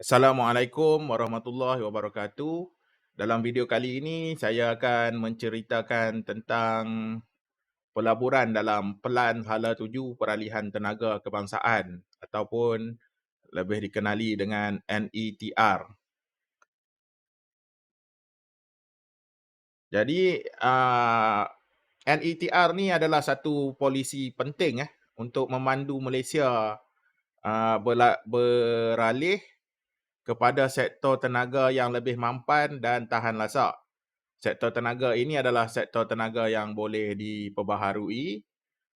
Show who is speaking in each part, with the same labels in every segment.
Speaker 1: Assalamualaikum warahmatullahi wabarakatuh. Dalam video kali ini saya akan menceritakan tentang pelaburan dalam Pelan Hala Tuju Peralihan Tenaga Kebangsaan ataupun lebih dikenali dengan NETR. Jadi NETR ni adalah satu polisi penting untuk memandu Malaysia beralih kepada sektor tenaga yang lebih mampan dan tahan lasak. Sektor tenaga ini adalah sektor tenaga yang boleh diperbaharui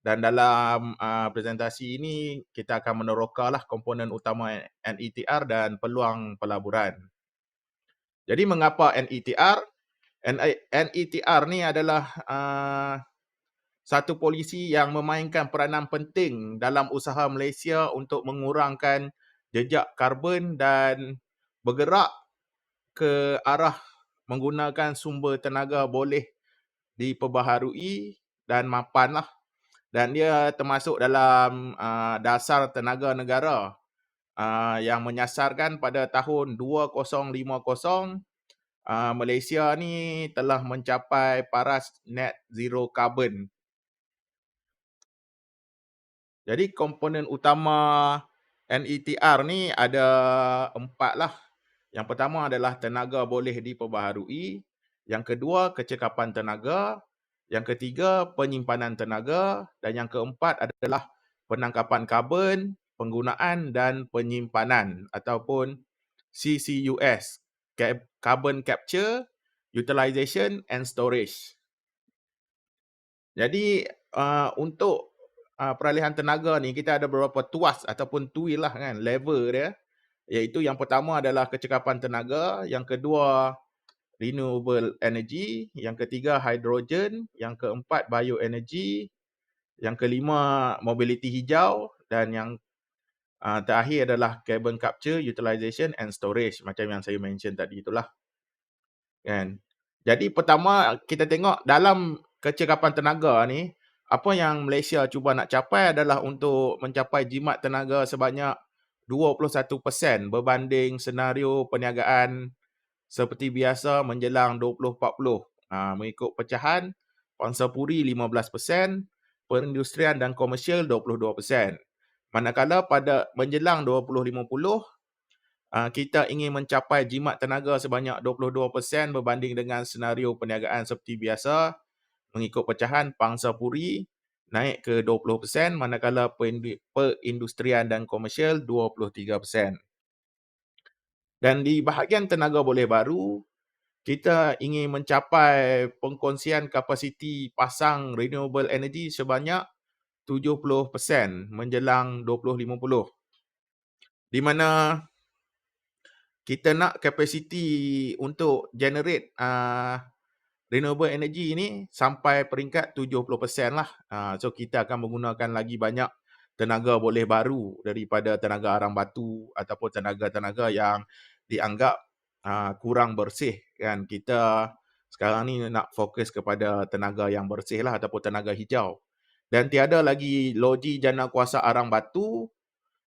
Speaker 1: dan dalam presentasi ini kita akan menerokalah komponen utama NETR dan peluang pelaburan. Jadi mengapa NETR? NETR ni adalah satu polisi yang memainkan peranan penting dalam usaha Malaysia untuk mengurangkan jejak karbon dan bergerak ke arah menggunakan sumber tenaga boleh diperbaharui dan mampanlah, dan dia termasuk dalam dasar tenaga negara yang menyasarkan pada tahun 2050 Malaysia ni telah mencapai paras net zero carbon. Jadi komponen utama NETR ni ada 4 lah. Yang pertama adalah tenaga boleh diperbaharui, yang kedua kecekapan tenaga, yang ketiga penyimpanan tenaga, dan yang keempat adalah penangkapan karbon, penggunaan dan penyimpanan ataupun CCUS, Carbon Capture, Utilization and Storage. Jadi untuk peralihan tenaga ni kita ada beberapa tuas ataupun tuil lah kan, level dia, iaitu yang pertama adalah kecekapan tenaga, yang kedua renewable energy, yang ketiga hydrogen, yang keempat bioenergy, yang kelima mobility hijau, dan yang terakhir adalah carbon capture, utilization and storage, macam yang saya mention tadi itulah kan. Jadi pertama kita tengok dalam kecekapan tenaga ni, apa yang Malaysia cuba nak capai adalah untuk mencapai jimat tenaga sebanyak 21% berbanding senario perniagaan seperti biasa menjelang 2040. Mengikut pecahan, Pangsa Puri 15%, perindustrian dan komersial 22%. Manakala pada menjelang 2050, kita ingin mencapai jimat tenaga sebanyak 22% berbanding dengan senario perniagaan seperti biasa, mengikut pecahan Pangsa Puri naik ke 20%, manakala perindustrian dan komersial 23%. Dan di bahagian tenaga boleh baru, kita ingin mencapai pengkongsian kapasiti pasang renewable energy sebanyak 70% menjelang 2050. Di mana kita nak kapasiti untuk generate renewable energy ni sampai peringkat 70% lah. So kita akan menggunakan lagi banyak tenaga boleh baru daripada tenaga arang batu ataupun tenaga-tenaga yang dianggap kurang bersih kan. Kita sekarang ni nak fokus kepada tenaga yang bersih lah ataupun tenaga hijau. Dan tiada lagi loji jana kuasa arang batu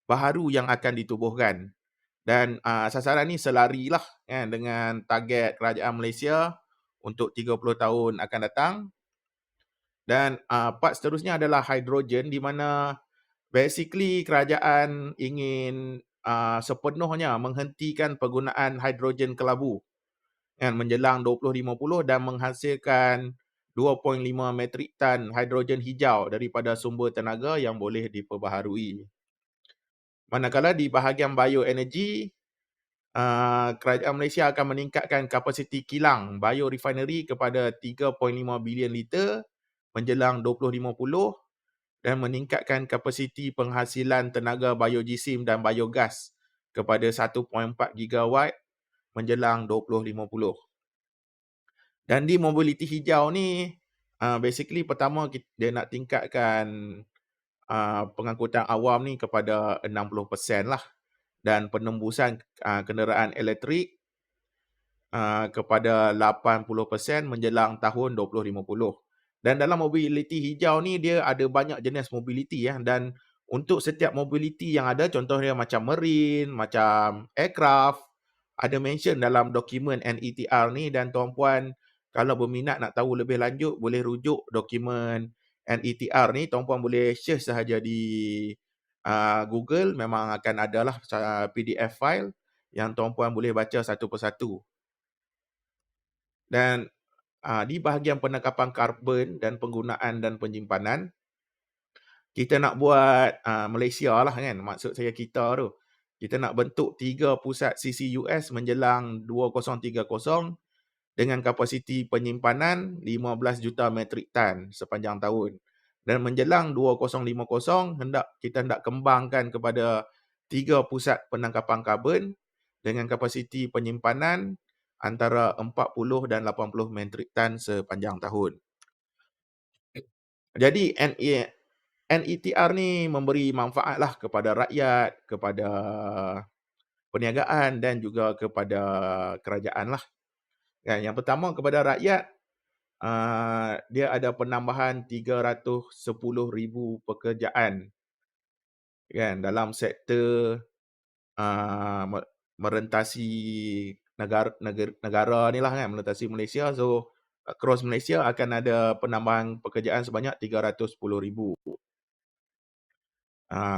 Speaker 1: baharu yang akan ditubuhkan. Dan sasaran ni selari lah kan dengan target kerajaan Malaysia untuk 30 tahun akan datang. Dan part seterusnya adalah hidrogen, di mana basically kerajaan ingin sepenuhnya menghentikan penggunaan hidrogen kelabu kan menjelang 2050 dan menghasilkan 2.5 metrik tan hidrogen hijau daripada sumber tenaga yang boleh diperbaharui. Manakala di bahagian bioenergy, kerajaan Malaysia akan meningkatkan kapasiti kilang biorefinery kepada 3.5 bilion liter menjelang 2050 dan meningkatkan kapasiti penghasilan tenaga biojisim dan biogas kepada 1.4 gigawatt menjelang 2050. Dan di mobility hijau ni, basically pertama dia nak tingkatkan pengangkutan awam ni kepada 60% lah, dan penembusan kenderaan elektrik kepada 80% menjelang tahun 2050. Dan dalam mobility hijau ni dia ada banyak jenis mobility dan untuk setiap mobility yang ada, contohnya macam marine, macam aircraft, ada mention dalam dokumen NETR ni, dan tuan-puan kalau berminat nak tahu lebih lanjut boleh rujuk dokumen NETR ni. Tuan-puan boleh search sahaja di Google, memang akan adalah PDF file yang tuan-puan boleh baca satu persatu. Dan di bahagian penangkapan karbon dan penggunaan dan penyimpanan, kita nak buat Malaysia lah kan, maksud saya kita tu. Kita nak bentuk 3 pusat CCUS menjelang 2030 dengan kapasiti penyimpanan 15 juta metrik tan sepanjang tahun. Dan menjelang 2050 kita hendak kembangkan kepada 3 pusat penangkapan karbon dengan kapasiti penyimpanan antara 40 dan 80 metrik tan sepanjang tahun. Jadi NETR ni memberi manfaat lah kepada rakyat, kepada perniagaan dan juga kepada kerajaan lah. Kan? Yang pertama kepada rakyat, dia ada penambahan 310,000 pekerjaan kan, dalam sektor merentasi negara ni lah kan, merentasi Malaysia. So across Malaysia akan ada penambahan pekerjaan sebanyak 310,000.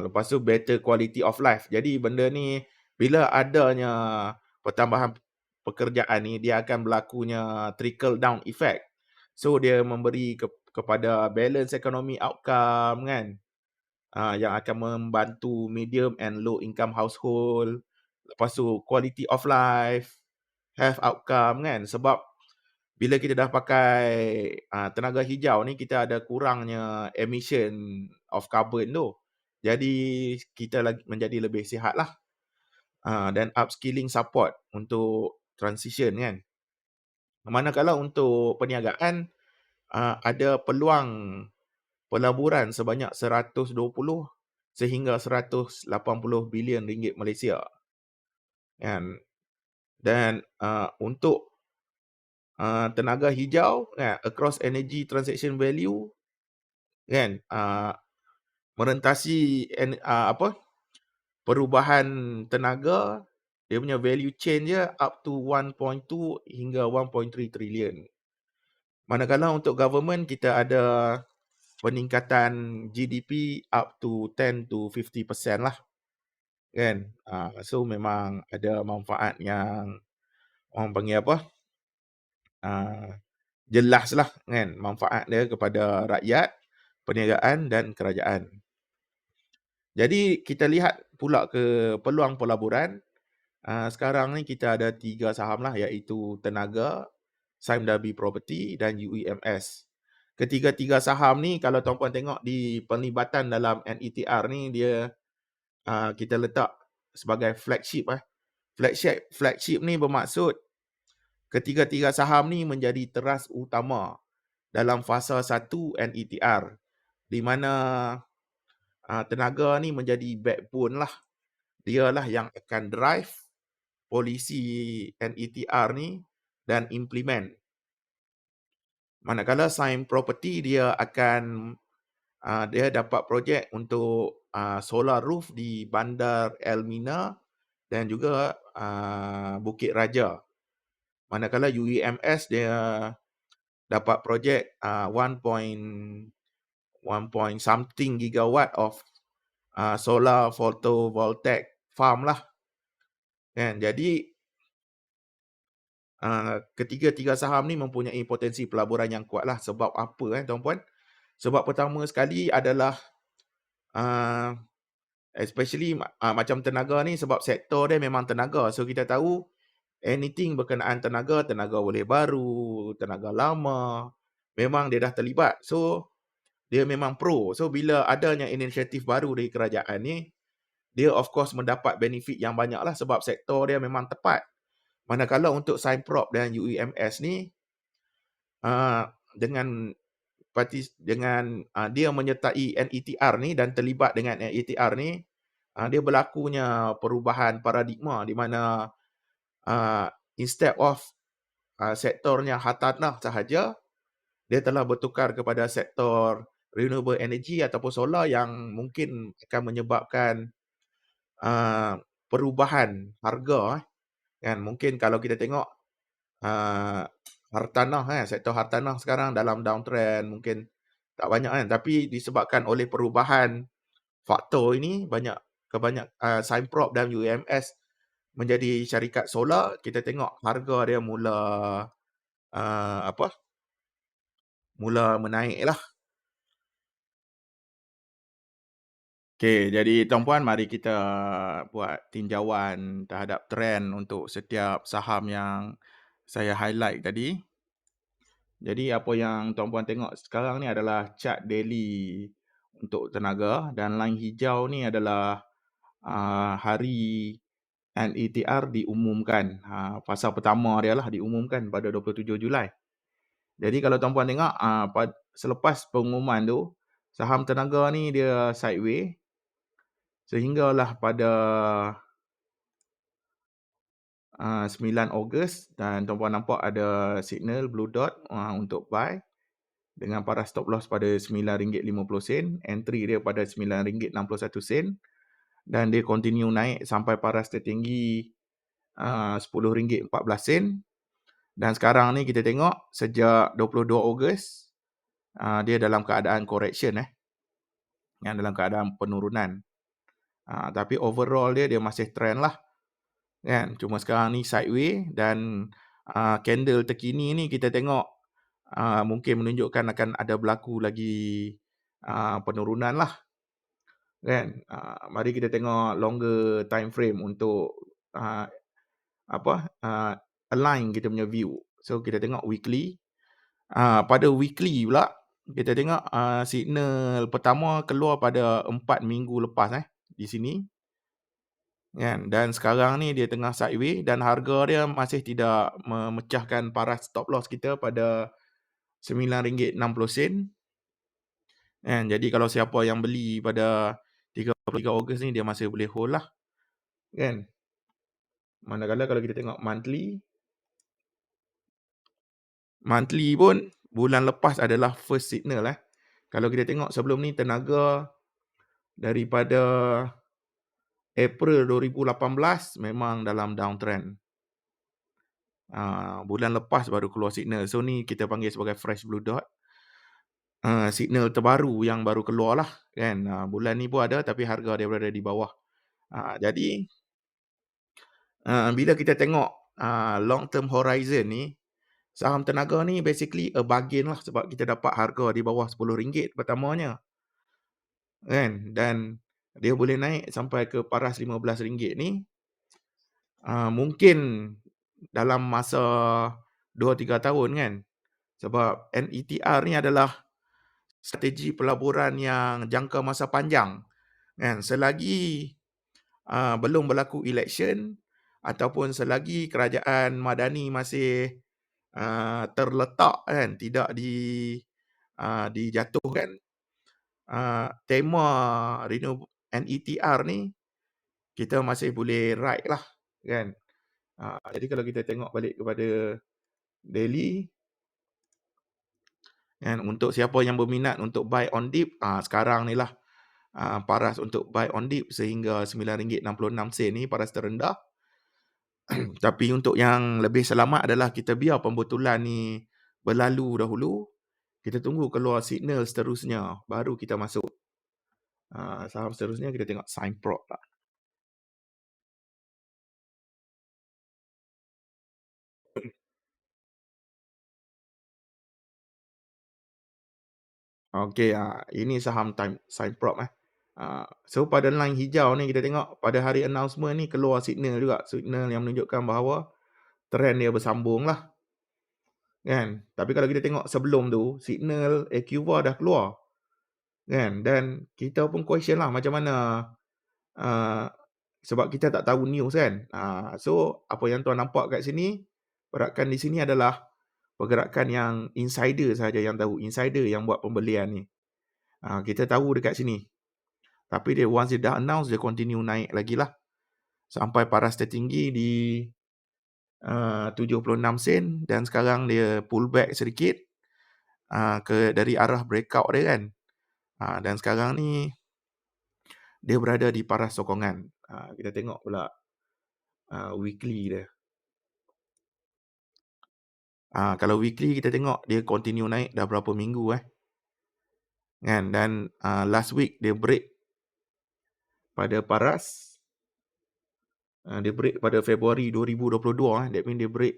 Speaker 1: Lepas tu better quality of life. Jadi benda ni bila adanya pertambahan pekerjaan ni, dia akan berlakunya trickle down effect. So dia memberi kepada balance economy outcome kan, yang akan membantu medium and low income household. Lepas tu quality of life, health outcome kan. Sebab bila kita dah pakai tenaga hijau ni, kita ada kurangnya emission of carbon tu. Jadi kita lagi menjadi lebih sihat lah. Dan upskilling support untuk transition kan. Manakala untuk perniagaan, ada peluang pelaburan sebanyak 120 sehingga 180 bilion ringgit Malaysia. Kan? Dan untuk tenaga hijau kan, across energy transaction value kan, merentasi perubahan tenaga, dia punya value chain dia up to 1.2 hingga 1.3 trilion. Manakala untuk government, kita ada peningkatan GDP up to 10 to 50% lah kan. So memang ada manfaat yang orang panggil apa, jelas lah kan, manfaat dia kepada rakyat, perniagaan dan kerajaan. Jadi kita lihat pula ke peluang pelaburan. Sekarang ni kita ada 3 saham lah, iaitu Tenaga, Sime Darby Property dan UEMS. Ketiga-tiga saham ni kalau tuan-puan tengok di penlibatan dalam NETR ni, dia kita letak sebagai flagship. Flagship ni bermaksud ketiga-tiga saham ni menjadi teras utama dalam fasa 1 NETR, di mana Tenaga ni menjadi backbone lah. Dialah yang akan drive polisi NETR ni dan implement. Manakala Sime Property, dia akan dia dapat projek untuk solar roof di Bandar Elmina dan juga Bukit Raja. Manakala UEMS, dia dapat projek 1 something gigawatt of solar photovoltaic farm lah. Kan? Jadi ketiga-tiga saham ni mempunyai potensi pelaburan yang kuat lah. Sebab apa tuan-puan? Sebab pertama sekali adalah especially macam tenaga ni, sebab sektor dia memang tenaga. So kita tahu anything berkenaan tenaga boleh baru, tenaga lama, memang dia dah terlibat. So dia memang pro. So bila adanya inisiatif baru dari kerajaan ni, dia of course mendapat benefit yang banyak lah, sebab sektor dia memang tepat. Manakala untuk Sime Prop dan UEMS ni, dengan dia menyertai NETR ni dan terlibat dengan NETR ni, dia berlakunya perubahan paradigma di mana instead of sektornya hartanah sahaja, dia telah bertukar kepada sektor renewable energy ataupun solar yang mungkin akan menyebabkan perubahan harga kan. Mungkin kalau kita tengok uh, hartanah sektor hartanah sekarang dalam downtrend mungkin tak banyak kan, tapi disebabkan oleh perubahan faktor ini Scienprop dan UMS menjadi syarikat solar, kita tengok harga dia uh, apa mula menaik lah. Okey, jadi tuan-puan, mari kita buat tinjauan terhadap trend untuk setiap saham yang saya highlight tadi. Jadi apa yang tuan-puan tengok sekarang ni adalah chart daily untuk tenaga, dan line hijau ni adalah hari NETR diumumkan. Fasa pertama dia lah diumumkan pada 27 Julai. Jadi kalau tuan-puan tengok selepas pengumuman tu, saham tenaga ni dia sideways sehinggalah pada 9 Ogos, dan tuan-puan nampak ada signal blue dot untuk buy dengan paras stop loss pada RM9.50, entry dia pada RM9.61, dan dia continue naik sampai paras tertinggi RM10.14. Dan sekarang ni kita tengok sejak 22 Ogos dia dalam keadaan correction yang dalam keadaan penurunan. Tapi overall dia masih trend lah kan. Cuma sekarang ni sideways, dan candle terkini ni kita tengok mungkin menunjukkan akan ada berlaku lagi penurunan lah kan. Mari kita tengok longer time frame untuk align kita punya view. So kita tengok weekly. Pada weekly pula kita tengok signal pertama keluar pada 4 minggu lepas di sini kan, dan sekarang ni dia tengah sideways dan harga dia masih tidak memecahkan paras stop loss kita pada RM9.60 kan. Jadi kalau siapa yang beli pada 33 Ogos ni, dia masih boleh hold lah kan. Manakala kalau kita tengok monthly pun bulan lepas adalah first signal Kalau kita tengok sebelum ni tenaga daripada April 2018 memang dalam downtrend. Bulan lepas baru keluar signal. So ni kita panggil sebagai fresh blue dot. Signal terbaru yang baru keluar lah kan. Bulan ni pun ada tapi harga dia berada di bawah. Jadi bila kita tengok long term horizon ni, saham tenaga ni basically a bargain lah, sebab kita dapat harga di bawah RM10 pertamanya kan, dan dia boleh naik sampai ke paras RM15 ni. Mungkin dalam masa 2-3 tahun kan, sebab NETR ni adalah strategi pelaburan yang jangka masa panjang kan. Selagi belum berlaku election ataupun selagi kerajaan Madani masih terletak kan, tidak dijatuhkan, tema NETR ni kita masih boleh ride lah kan. Jadi kalau kita tengok balik kepada daily kan, untuk siapa yang berminat untuk buy on dip, sekarang ni lah paras untuk buy on dip sehingga RM9.66 ni paras terendah. Tapi untuk yang lebih selamat adalah kita biar pembetulan ni berlalu dahulu. Kita tunggu keluar signal seterusnya, baru kita masuk. Saham seterusnya kita tengok Scienprop lah. Okey, ini saham Scienprop So pada line hijau ni kita tengok pada hari announcement ni keluar signal juga. Signal yang menunjukkan bahawa trend dia bersambung lah kan. Tapi kalau kita tengok sebelum tu, signal Ecuva dah keluar kan, dan kita pun question lah macam mana, sebab kita tak tahu news kan. So apa yang tuan nampak kat sini, pergerakan di sini adalah pergerakan yang insider saja yang tahu, insider yang buat pembelian ni. Kita tahu dekat sini. Tapi dia once dia dah announce, dia continue naik lagi lah sampai paras tertinggi di 76 sen, dan sekarang dia pull back sedikit dari arah breakout dia kan. Dan sekarang ni dia berada di paras sokongan. Kita tengok pula weekly dia. Kalau weekly kita tengok dia continue naik dah berapa minggu kan. Dan last week dia break pada paras. Dia break pada Februari 2022. That mean dia break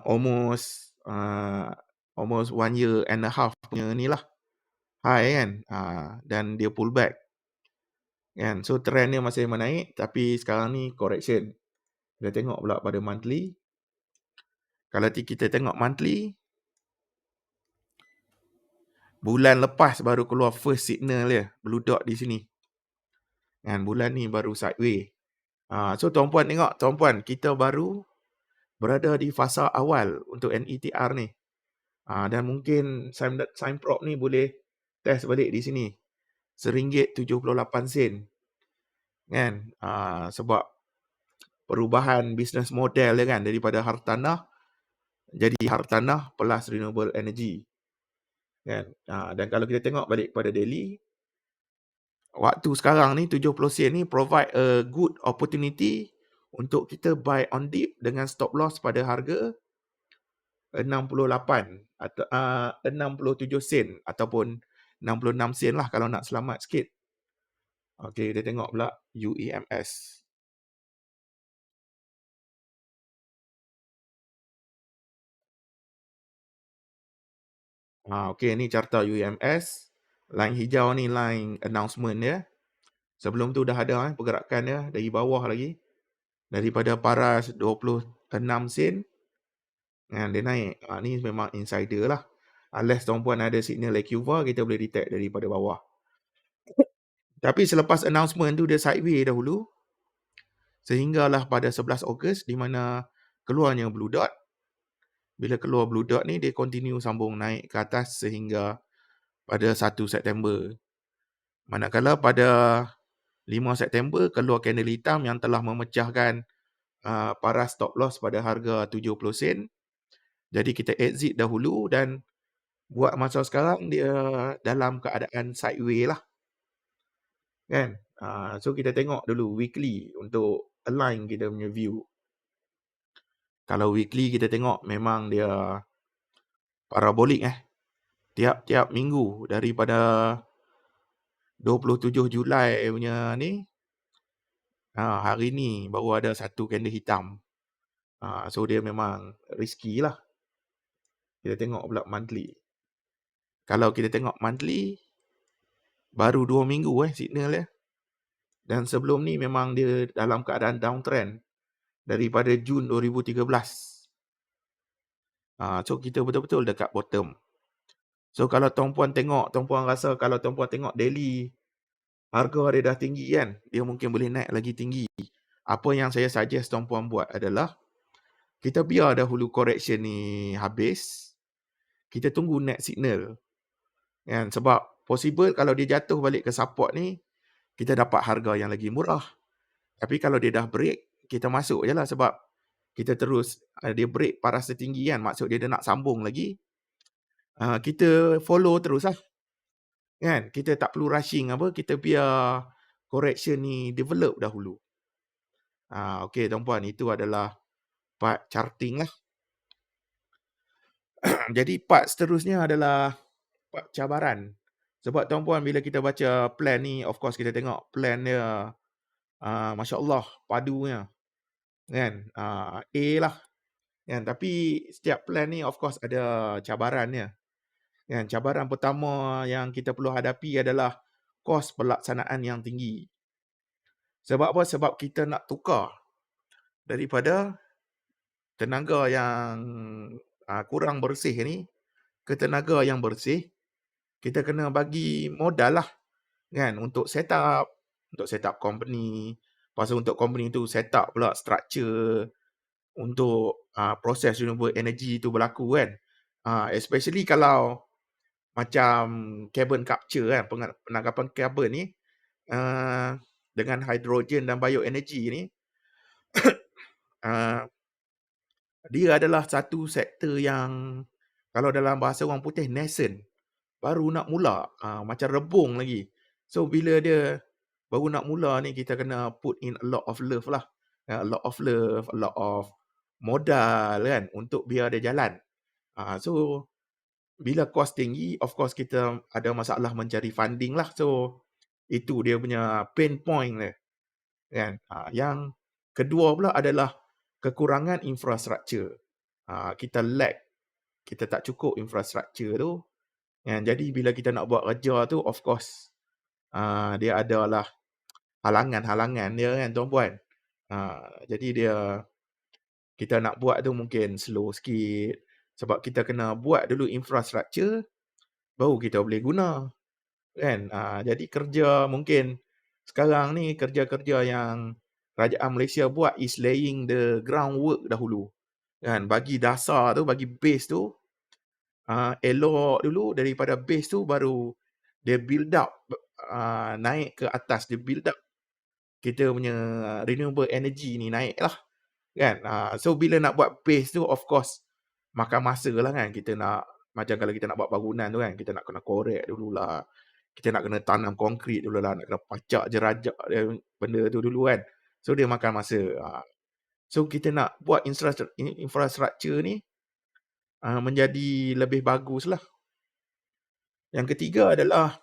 Speaker 1: almost 1 year and a half punya ni lah high kan. Dan dia pull back kan. So trend dia masih menaik, tapi sekarang ni correction. Kita tengok pula pada monthly. Kalau kita tengok monthly, bulan lepas baru keluar first signal dia, blue dot di sini. Kan, bulan ni baru sideway. So tuan-puan tengok, tuan-puan, kita baru berada di fasa awal untuk NETR ni. Dan mungkin Signprop ni boleh test balik di sini. RM1.78. Kan? Sebab perubahan business model dia kan, daripada hartanah jadi hartanah plus renewable energy. Kan? Dan kalau kita tengok balik pada daily, waktu sekarang ni 70 sen ni provide a good opportunity untuk kita buy on dip dengan stop loss pada harga 68 atau 67 sen ataupun 66 sen lah kalau nak selamat sikit. Okey, kita tengok pula UEMS. Okey, ni carta UEMS. Line hijau ni line announcement dia. Sebelum tu dah ada pergerakan dia dari bawah lagi. Daripada paras 26 sen. Dia naik. Ni memang insider lah. Unless tuan-puan ada signal AQVA, kita boleh detect daripada bawah. Tapi selepas announcement tu dia sideway dahulu. Sehinggalah pada 11 Ogos di mana keluarnya blue dot. Bila keluar blue dot ni, dia continue sambung naik ke atas sehingga pada 1 September. Manakala pada 5 September keluar candle hitam yang telah memecahkan paras stop loss pada harga 70 sen. Jadi kita exit dahulu dan buat masa sekarang dia dalam keadaan sideway lah. Kan? So kita tengok dulu weekly untuk align kita punya view. Kalau weekly kita tengok memang dia parabolik tiap-tiap minggu daripada 27 Julai punya ni, hari ni baru ada satu candle hitam. So dia memang risky lah. Kita tengok pula monthly. Kalau kita tengok monthly, baru 2 minggu signal dia. Dan sebelum ni memang dia dalam keadaan downtrend daripada Jun 2013. So kita betul-betul dekat bottom. So kalau tuan-puan tengok, tuan-puan rasa kalau tuan-puan tengok daily, harga dia dah tinggi kan, dia mungkin boleh naik lagi tinggi. Apa yang saya suggest tuan-puan buat adalah, kita biar dahulu correction ni habis, kita tunggu next signal. Kan? Sebab possible kalau dia jatuh balik ke support ni, kita dapat harga yang lagi murah. Tapi kalau dia dah break, kita masuk je lah sebab kita terus, dia break paras tertinggi kan, maksud dia nak sambung lagi. Kita follow terus lah. Kan? Kita tak perlu rushing kita biar correction ni develop dahulu. Okey tuan-puan, itu adalah part charting lah. Jadi part seterusnya adalah part cabaran. Sebab tuan-puan bila kita baca plan ni, of course kita tengok plan dia, Masya Allah, padunya. Kan? A lah. Kan? Tapi setiap plan ni of course ada cabarannya. Kan? Cabaran pertama yang kita perlu hadapi adalah kos pelaksanaan yang tinggi. Sebab apa? Sebab kita nak tukar daripada tenaga yang kurang bersih ni ke tenaga yang bersih. Kita kena bagi modal lah kan, untuk set up company. Lepas tu untuk company tu set up pula structure untuk proses renewable energy tu berlaku kan. Especially kalau macam carbon capture kan, penangkapan karbon ni dengan hydrogen dan bioenergy ni, dia adalah satu sektor yang kalau dalam bahasa orang putih nascent. baru nak mula, macam rebung lagi. So bila dia baru nak mula ni kita kena put in a lot of love lah. A lot of love, a lot of modal kan untuk biar dia jalan. So bila kos tinggi, of course kita ada masalah mencari funding lah. So itu dia punya pain point dia kan. Yang kedua pula adalah kekurangan infrastruktur. Kita lack, kita tak cukup infrastruktur tu. Jadi bila kita nak buat kerja tu, of course dia adalah halangan-halangan dia kan tuan-puan. Jadi kita nak buat tu mungkin slow sikit. Sebab kita kena buat dulu infrastruktur, baru kita boleh guna. Kan? Jadi kerja mungkin sekarang ni kerja-kerja yang kerajaan Malaysia buat is laying the groundwork dahulu. Kan? Bagi dasar tu, bagi base tu, elok dulu, daripada base tu baru dia build up, naik ke atas, dia build up kita punya renewable energy ni naik lah. Kan? So bila nak buat base tu, of course makan masa lah kan. Kita nak, macam kalau kita nak buat bangunan tu kan, kita nak kena korek dululah. Kita nak kena tanam konkrit dululah, nak kena pacak jerajak dia, benda tu dulu kan. So dia makan masa. So kita nak buat infrastruktur ni menjadi lebih bagus lah. Yang ketiga adalah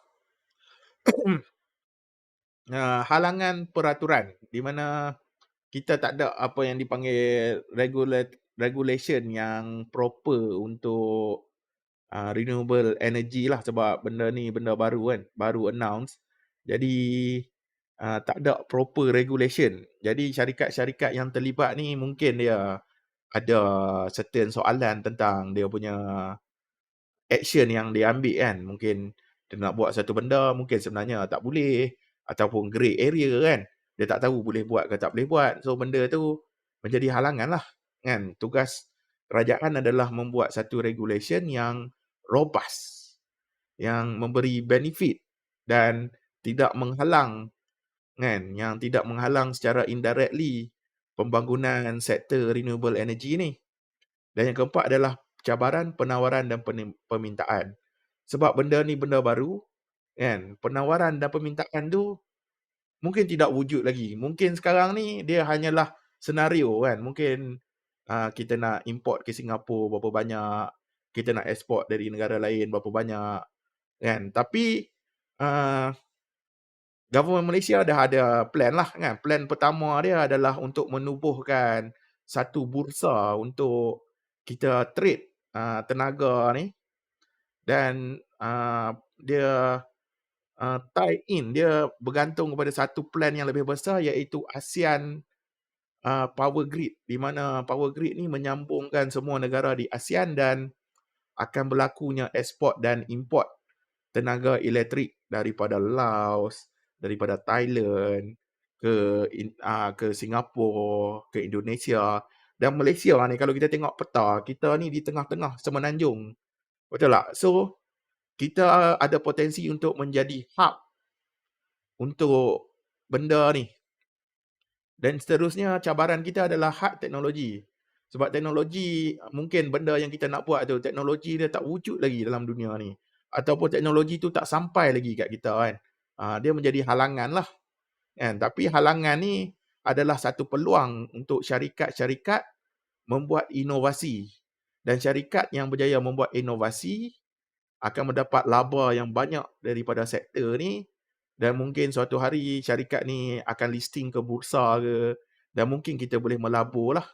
Speaker 1: halangan peraturan, di mana kita tak ada apa yang dipanggil regulation yang proper untuk renewable energy lah, sebab benda ni benda baru kan, baru announce. Jadi tak ada proper regulation. Jadi syarikat-syarikat yang terlibat ni mungkin dia ada certain soalan tentang dia punya action yang dia ambil kan. Mungkin dia nak buat satu benda, mungkin sebenarnya tak boleh, ataupun grey area kan. Dia tak tahu boleh buat ke tak boleh buat. So benda tu menjadi halangan lah kan. Tugas kerajaan adalah membuat satu regulation yang robust, yang memberi benefit dan tidak menghalang kan, yang tidak menghalang secara indirectly pembangunan sektor renewable energy ni. Dan yang keempat adalah cabaran penawaran dan permintaan. Sebab benda ni benda baru kan, penawaran dan permintaan tu mungkin tidak wujud lagi. Mungkin sekarang ni dia hanyalah senario kan. Mungkin kita nak import ke Singapura berapa banyak, kita nak export dari negara lain berapa banyak kan. Tapi government Malaysia dah ada plan lah kan. Plan pertama dia adalah untuk menubuhkan satu bursa untuk kita trade tenaga ni, dan dia tie in, dia bergantung kepada satu plan yang lebih besar, iaitu ASEAN Power Grid, di mana Power Grid ni menyambungkan semua negara di ASEAN dan akan berlakunya ekspor dan import tenaga elektrik daripada Laos, daripada Thailand, ke Singapura, ke Indonesia dan Malaysia ni. Kalau kita tengok peta, kita ni di tengah-tengah semenanjung. Betul tak? So kita ada potensi untuk menjadi hub untuk benda ni. Dan seterusnya cabaran kita adalah hard teknologi. Sebab teknologi, mungkin benda yang kita nak buat tu, teknologi dia tak wujud lagi dalam dunia ni. Ataupun teknologi tu tak sampai lagi kat kita kan. Dia menjadi halangan lah. Kan? Tapi halangan ni adalah satu peluang untuk syarikat-syarikat membuat inovasi. Dan syarikat yang berjaya membuat inovasi akan mendapat laba yang banyak daripada sektor ni. Dan mungkin suatu hari syarikat ni akan listing ke bursa ke, dan mungkin kita boleh melabur lah.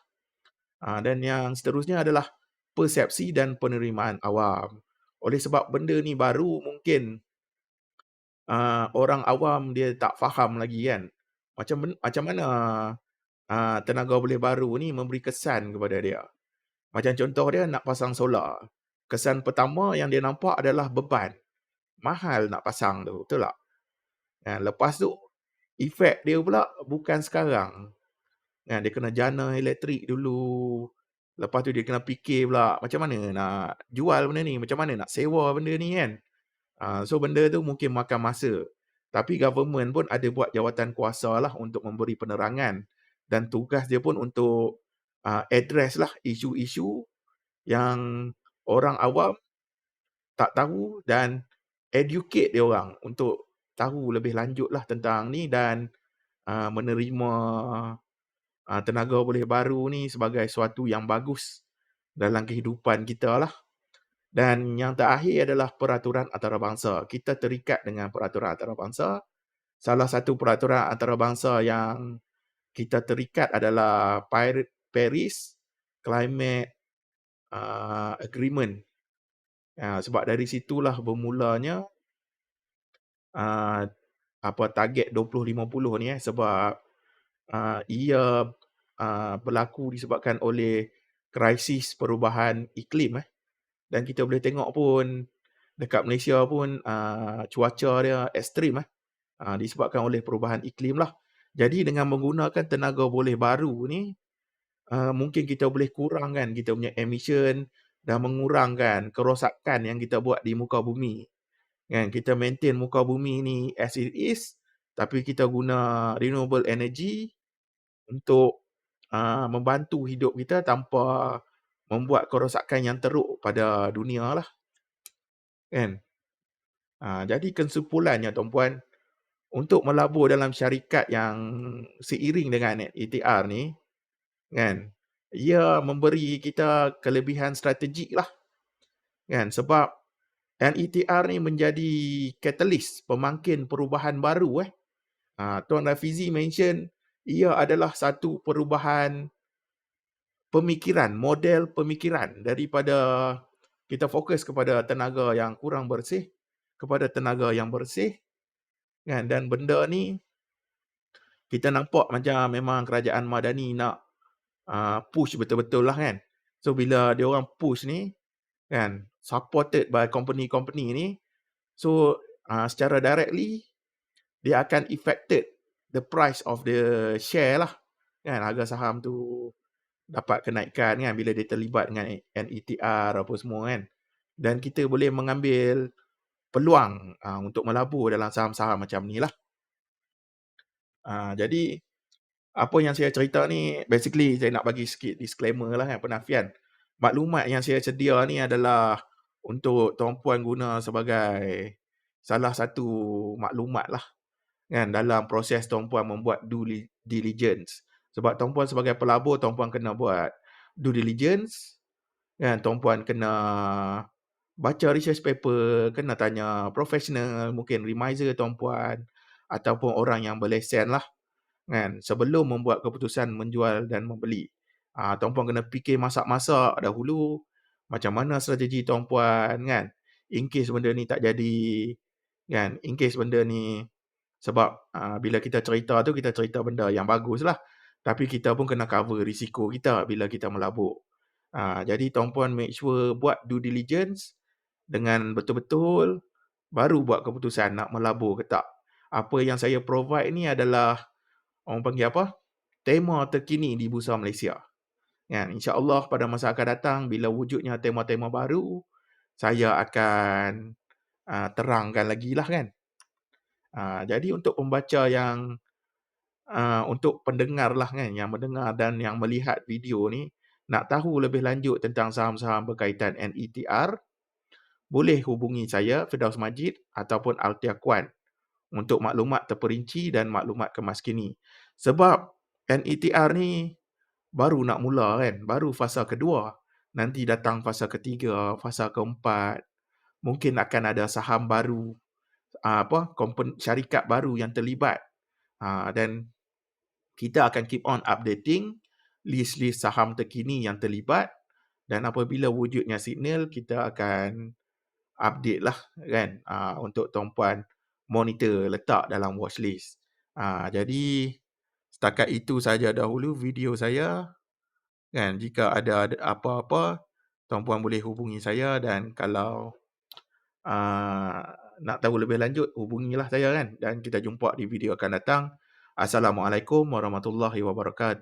Speaker 1: Dan yang seterusnya adalah persepsi dan penerimaan awam. Oleh sebab benda ni baru, mungkin orang awam dia tak faham lagi kan. Macam mana tenaga boleh baru ni memberi kesan kepada dia. Macam contoh dia nak pasang solar. Kesan pertama yang dia nampak adalah beban. Mahal nak pasang tu, betul tak? Lepas tu, efek dia pula bukan sekarang. Dia kena jana elektrik dulu. Lepas tu dia kena fikir pula macam mana nak jual benda ni, macam mana nak sewa benda ni kan. So benda tu mungkin makan masa. Tapi government pun ada buat jawatan kuasa lah untuk memberi penerangan. Dan tugas dia pun untuk address lah isu-isu yang orang awam tak tahu dan educate dia orang untuk tahu lebih lanjutlah tentang ni dan menerima tenaga boleh baru ni sebagai suatu yang bagus dalam kehidupan kita lah. Dan yang terakhir adalah peraturan antarabangsa. Kita terikat dengan peraturan antarabangsa. Salah satu peraturan antarabangsa yang kita terikat adalah Paris Climate Agreement. Sebab dari situlah bermulanya target 2050 ni sebab ia berlaku disebabkan oleh krisis perubahan iklim dan kita boleh tengok pun dekat Malaysia pun cuaca dia ekstrim disebabkan oleh perubahan iklim lah. Jadi dengan menggunakan tenaga boleh baru ni mungkin kita boleh kurangkan kita punya emission dan mengurangkan kerosakan yang kita buat di muka bumi. Kan kita maintain muka bumi ni as it is, tapi kita guna renewable energy untuk membantu hidup kita tanpa membuat kerosakan yang teruk pada dunia lah. Kan? Jadi kesimpulannya tuan-puan, untuk melabur dalam syarikat yang seiring dengan NETR ni, kan, ia memberi kita kelebihan strategik lah. Kan? Sebab NETR ni menjadi catalyst pemangkin perubahan baru. Tuan Rafizi mention ia adalah satu perubahan pemikiran, model pemikiran daripada kita fokus kepada tenaga yang kurang bersih kepada tenaga yang bersih, kan? Dan benda ni kita nampak macam memang kerajaan Madani nak push betul-betul lah kan. So bila dia orang push ni kan, supported by company-company ni, so secara directly dia akan affected the price of the share lah kan, harga saham tu dapat kenaikan kan bila dia terlibat dengan NETR apa semua kan. Dan kita boleh mengambil peluang untuk melabur dalam saham-saham macam ni lah. Jadi apa yang saya cerita ni basically saya nak bagi sikit disclaimer lah kan, penafian. Maklumat yang saya sedia ni adalah untuk tuan-puan guna sebagai salah satu maklumat lah kan dalam proses tuan-puan membuat due diligence. Sebab tuan-puan sebagai pelabur, tuan-puan kena buat due diligence kan, tuan-puan kena baca research paper, kena tanya profesional, mungkin remiser tuan-puan ataupun orang yang berlesen lah kan, sebelum membuat keputusan menjual dan membeli. Tuan-puan kena fikir masak-masak dahulu, macam mana strategi tuan-puan kan, in case benda ni tak jadi kan, in case benda ni sebab bila kita cerita benda yang bagus lah, tapi kita pun kena cover risiko kita bila kita melabur. Jadi tuan-puan make sure buat due diligence dengan betul-betul, baru buat keputusan nak melabur ke tak. Apa yang saya provide ni adalah orang panggil apa? Tema terkini di Bursa Malaysia. Kan, insya-Allah pada masa akan datang bila wujudnya tema-tema baru, saya akan terangkan lagi lah kan. Jadi untuk pembaca yang untuk pendengar lah kan, yang mendengar dan yang melihat video ni, nak tahu lebih lanjut tentang saham-saham berkaitan NETR, boleh hubungi saya, Firdaus Majid ataupun Altia Kuan untuk maklumat terperinci dan maklumat kemas kini. Sebab NETR ni baru nak mula kan, baru fasa kedua. Nanti datang fasa ketiga, fasa keempat. Mungkin akan ada saham baru, syarikat baru yang terlibat. Dan kita akan keep on updating list-list saham terkini yang terlibat. Dan apabila wujudnya signal, kita akan update lah kan untuk tuan-puan monitor, letak dalam watchlist. Jadi setakat itu saja dahulu video saya kan. Jika ada apa-apa, tuan-puan boleh hubungi saya, dan kalau nak tahu lebih lanjut, hubungilah saya kan, dan kita jumpa di video akan datang. Assalamualaikum warahmatullahi wabarakatuh.